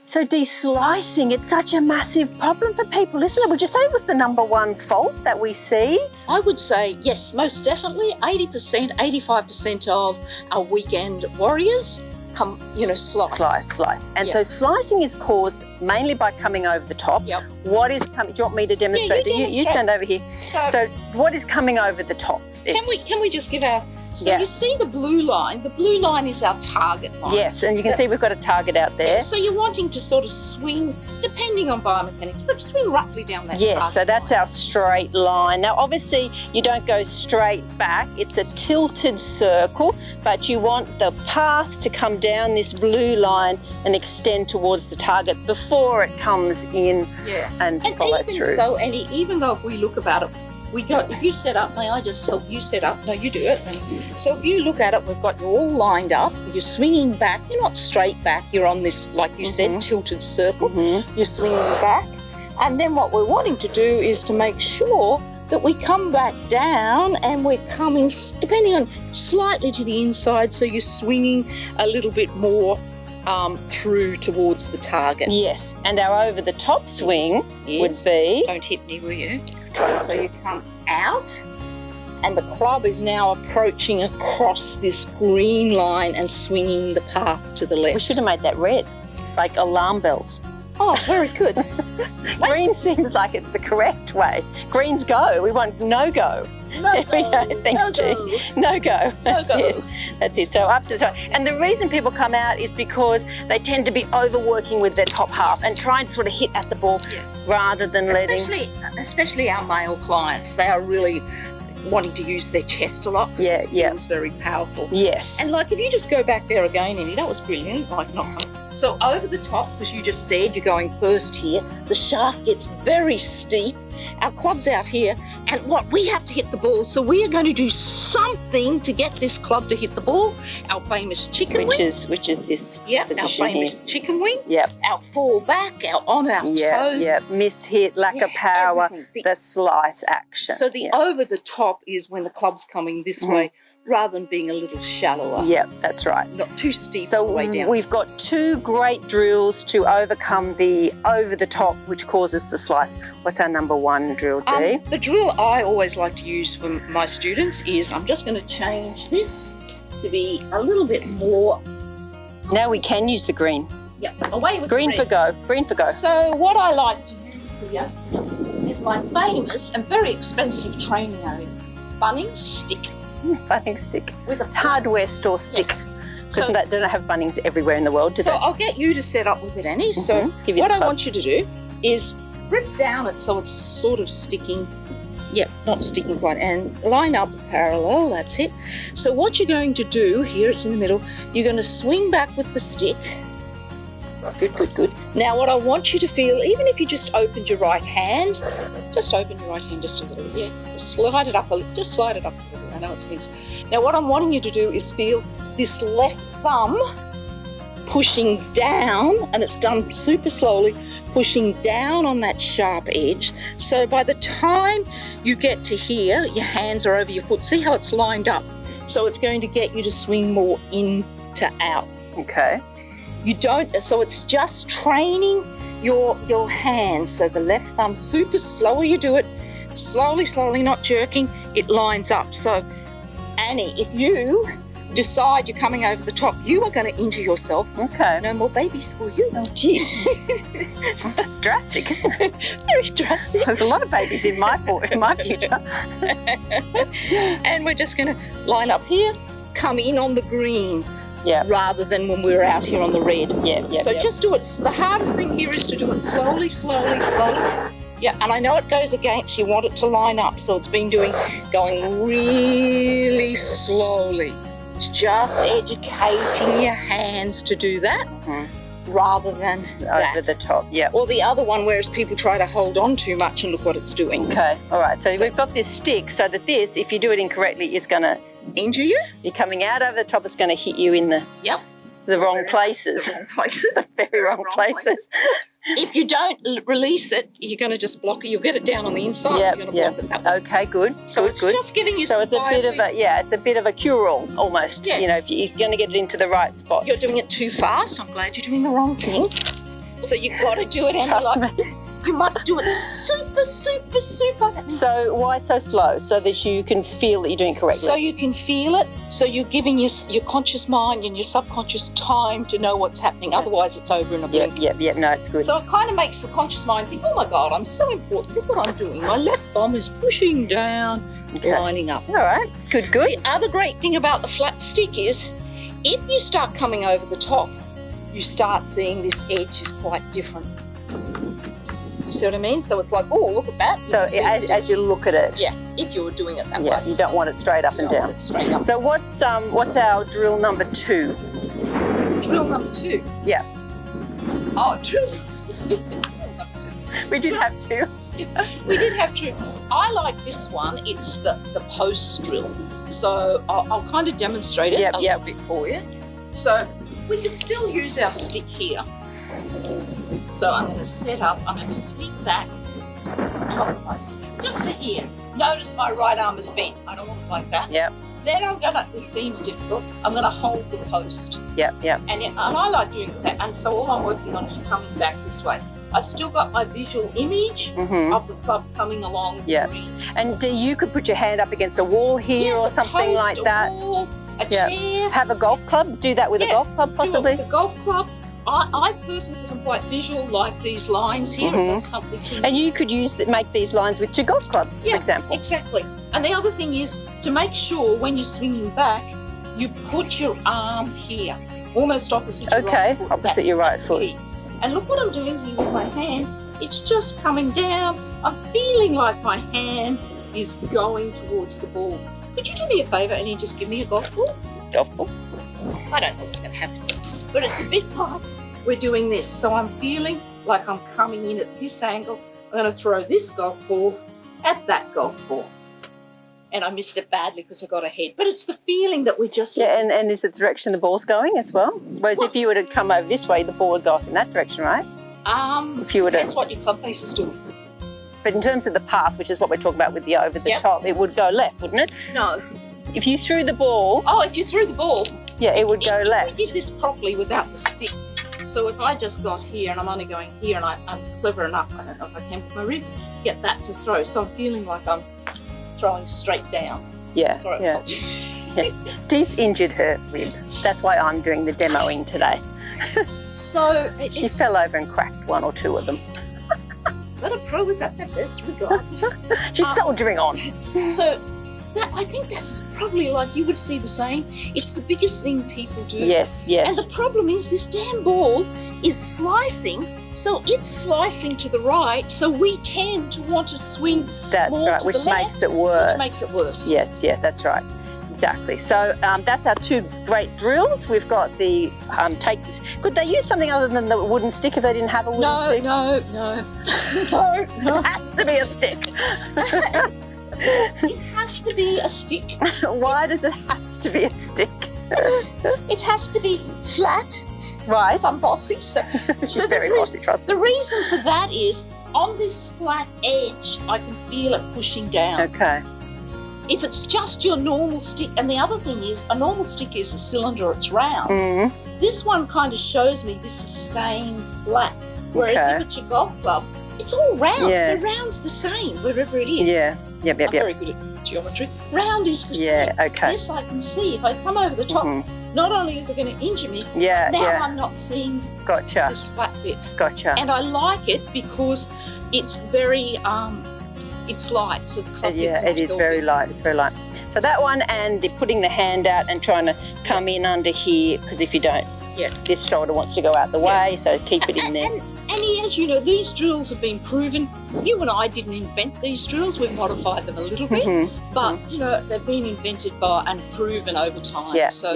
So de-slicing, it's such a massive problem for people, isn't it? Would you say it was the #1 fault that we see? I would say yes, most definitely. 80%, 85% of our weekend warriors come, slice. And so slicing is caused mainly by coming over the top. Yep. What is coming? Do you want me to demonstrate? You stand over here. So what is coming over the top? Can we just give our... So you see the blue line? The blue line is our target line. Yes, and you can see we've got a target out there. Yeah, so you're wanting to sort of swing, depending on biomechanics, but swing roughly down that target so that's line. our straight line. Now, obviously, you don't go straight back. It's a tilted circle, but you want the path to come down this blue line and extend towards the target before it comes in and follows through. Even though if we look about it, if you set up, may I just help you set up? No, you do it. So if you look at it, we've got you all lined up, you're swinging back, you're not straight back, you're on this, like you said, tilted circle, you're swinging back. And then what we're wanting to do is to make sure that we come back down and we're coming, depending on, slightly to the inside, so you're swinging a little bit more through towards the target. Yes, and our over the top swing would be... Don't hit me, will you? So you come out and the club is now approaching across this green line and swinging the path to the left. We should have made that red, like alarm bells. Oh, very good. Green seems like it's the correct way. Green's go. We want no go. No go. Thanks, G. No go. No go. That's it. So up to the top. And the reason people come out is because they tend to be overworking with their top half and trying to sort of hit at the ball rather than letting... Especially our male clients. They are really wanting to use their chest a lot because it feels very powerful. Yes. And like if you just go back there again, Annie, that was brilliant. Like So over the top, as you just said, you're going first here. The shaft gets very steep. Our club's out here, and what we have to hit the ball. So we are going to do something to get this club to hit the ball. Our famous chicken wing. Which is this position our famous chicken wing. Yep. Our fall back, on our toes. Yep. Miss-hit, lack of power, the slice action. So the over the top is when the club's coming this way, rather than being a little shallower. Yep, that's right. Not too steep so all the way down. We've got two great drills to overcome the over the top, which causes the slice. What's our #1 drill, Dee? The drill I always like to use for my students is, I'm just going to change this to be a little bit more... Now we can use the green. Yeah, away with green for go. Green for go. So what I like to use here is my famous and very expensive training aid, Bunnings stick. Bunnings stick. With a hardware store stick. Because they don't have Bunnings everywhere in the world, do they? So I'll get you to set up with it, Annie. So what I want you to do is rip down it so it's sort of sticking. Yeah, not sticking quite. And line up parallel, that's it. So what you're going to do, here it's in the middle, you're going to swing back with the stick. Good. Now what I want you to feel, even if you just opened your right hand, just open your right hand just a little bit, just slide it up a little. I know it seems. Now what I'm wanting you to do is feel this left thumb pushing down, and it's done super slowly, pushing down on that sharp edge. So by the time you get to here, your hands are over your foot. See how it's lined up? So it's going to get you to swing more in to out. Okay. So it's just training your hands. So the left thumb, super slower you do it, slowly, not jerking, it lines up. So Annie, if you decide you're coming over the top, you are going to injure yourself. Okay. No more babies for you. Oh, geez. So that's drastic, isn't it? Very drastic. There's a lot of babies in my future. And we're just going to line up here, come in on the green. Yeah. Rather than when we're out here on the red. So just do it. The hardest thing here is to do it slowly. Yeah, and I know it goes against, you want it to line up, so it's been going really slowly. It's just educating your hands to do that rather than over the top, Or the other one, whereas people try to hold on too much and look what it's doing. Okay, all right, so we've got this stick so that this, if you do it incorrectly, is going to injure you. You're coming out over the top, it's going to hit you in the wrong places. The wrong places. The very wrong places. If you don't release it, you're going to just block it. You'll get it down on the inside. You're going to block it that way. Okay, good. So it's just giving you some it's a bit of a cure-all almost. Yeah. You know, if you're going to get it into the right spot. You're doing it too fast. I'm glad you're doing the wrong thing. So you've got to do it, Annie. Trust like, me. You must do it super, super, super. So why so slow? So that you can feel that you're doing it correctly. So you can feel it. So you're giving your conscious mind and your subconscious time to know what's happening. Okay. Otherwise, it's over in a blink. Yep. No, it's good. So it kind of makes the conscious mind think, oh my God, I'm so important. Look what I'm doing. My left thumb is pushing down, lining up. All right. Good. The other great thing about the flat stick is if you start coming over the top, you start seeing this edge is quite different. You see what I mean? So it's like, oh, look at that. So as you look at it. Yeah, if you're doing it that way. Yeah, you don't want it straight up and down. Straight up. So what's our drill number 2? Drill number 2? Yeah. Oh, drill number 2. We did have 2. We did have 2. I like this one. It's the post drill. So I'll kind of demonstrate it a little bit for you. So we could still use our stick here. So I'm going to set up, I'm going to swing back on top of my swing, just to here. Notice my right arm is bent. I don't want it like that. Yep. Then I'm going to, this seems difficult, I'm going to hold the post. Yep. And I like doing that. And so all I'm working on is coming back this way. I've still got my visual image of the club coming along. Yeah. And you could put your hand up against a wall here or something like that. A wall, a chair. Have a golf club. Do that with a golf club, possibly. Do it with a golf club. I personally, because I'm quite visual, like these lines here. It does something to me. And you could make these lines with 2 golf clubs, for example. Exactly. And the other thing is to make sure when you're swinging back, you put your arm here, almost opposite your right foot. Opposite your right foot. Key. And look what I'm doing here with my hand. It's just coming down. I'm feeling like my hand is going towards the ball. Could you do me a favour and you just give me a golf ball? Golf ball? I don't know what's going to happen. But it's a bit like we're doing this. So I'm feeling like I'm coming in at this angle. I'm going to throw this golf ball at that golf ball. And I missed it badly because I got ahead. But it's the feeling that we're just... Yeah, and is it the direction the ball's going as well? Whereas if you were to come over this way, the ball would go up in that direction, right? If you were depends what your club face is doing. But in terms of the path, which is what we're talking about with the over the top, it would go left, wouldn't it? No. If you threw the ball... Oh, if you threw the ball... Yeah, it would go left. We did this properly without the stick. So if I just got here and I'm only going here and I'm clever enough, I don't know if I can with my rib, get that to throw. So I'm feeling like I'm throwing straight down. Yeah, sorry, yeah. Dee injured her rib. That's why I'm doing the demoing today. So she fell over and cracked 1 or 2 of them. But a pro is at their best regardless. She's soldiering on. So I think that's probably like you would see the same. It's the biggest thing people do. Yes. And the problem is this damn ball is slicing, so it's slicing to the right, so we tend to want to swing more to which the makes it worse. Which makes it worse. Yes, that's right. Exactly. So that's our 2 great drills. We've got the take this. Could they use something other than the wooden stick if they didn't have a wooden stick? No. It has to be a stick. It has to be a stick. Why does it have to be a stick? It has to be flat. Right. I'm bossy. She's very bossy, trust me. The reason for that is on this flat edge, I can feel it pushing down. Okay. If it's just your normal stick, and the other thing is, a normal stick is a cylinder, it's round. This one kind of shows me this is staying flat. Whereas if it's your golf club, it's all round. So round's the same wherever it is. Yeah. Yep. I'm very good at geometry. Round is the same. Yeah, okay. This I can see. If I come over the top, not only is it going to injure me, now I'm not seeing this flat bit. Gotcha. And I like it because it's very, it's light. So the club it is very light. It's very light. So that one and the putting the hand out and trying to come in under here, because if you don't, this shoulder wants to go out the way, so keep it in there. And as you know, these drills have been proven. You and I didn't invent these drills. We've modified them a little bit. But, you know, they've been invented by and proven over time. So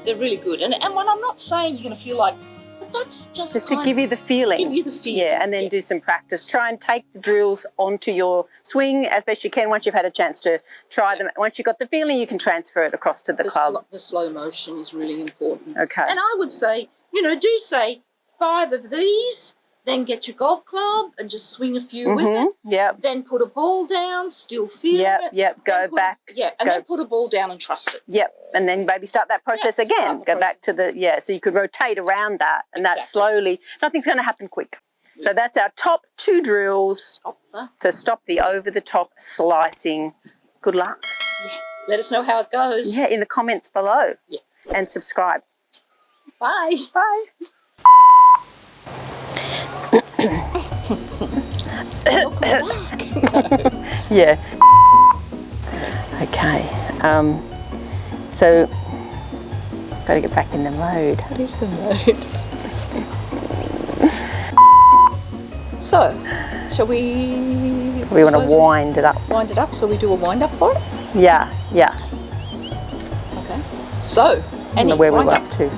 they're really good. And when I'm not saying you're going to feel like, but that's just to give you the feeling. Give you the feeling. Yeah, and then do some practice. Try and take the drills onto your swing as best you can once you've had a chance to try them. Once you've got the feeling, you can transfer it across to the club. The slow motion is really important. Okay. And I would say, you know, do say 5 of these. Then get your golf club and just swing a few with it. Yep. Then put a ball down, still feel it. Yep. Go back. Then put a ball down and trust it. Yep. And then maybe start that process again. Go back to the, so you could rotate around that and that slowly. Nothing's going to happen quick. So that's our top 2 drills to stop the over-the-top slicing. Good luck. Yeah. Let us know how it goes. Yeah, in the comments below. Yeah. And subscribe. Bye. Bye. Yeah. Okay. So, got to get back in the mode. What is the mode? So, shall we? We want to wind it up. Wind it up. So we do a wind up for it. Yeah. Yeah. Okay. So, Annie, where we were up to.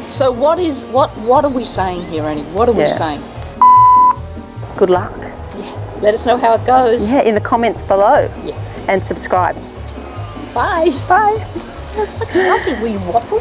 So what are we saying here, Annie? What are we saying? Good luck. Yeah. Let us know how it goes. Yeah, in the comments below. Yeah. And subscribe. Bye. Bye. Okay, I think we waffled.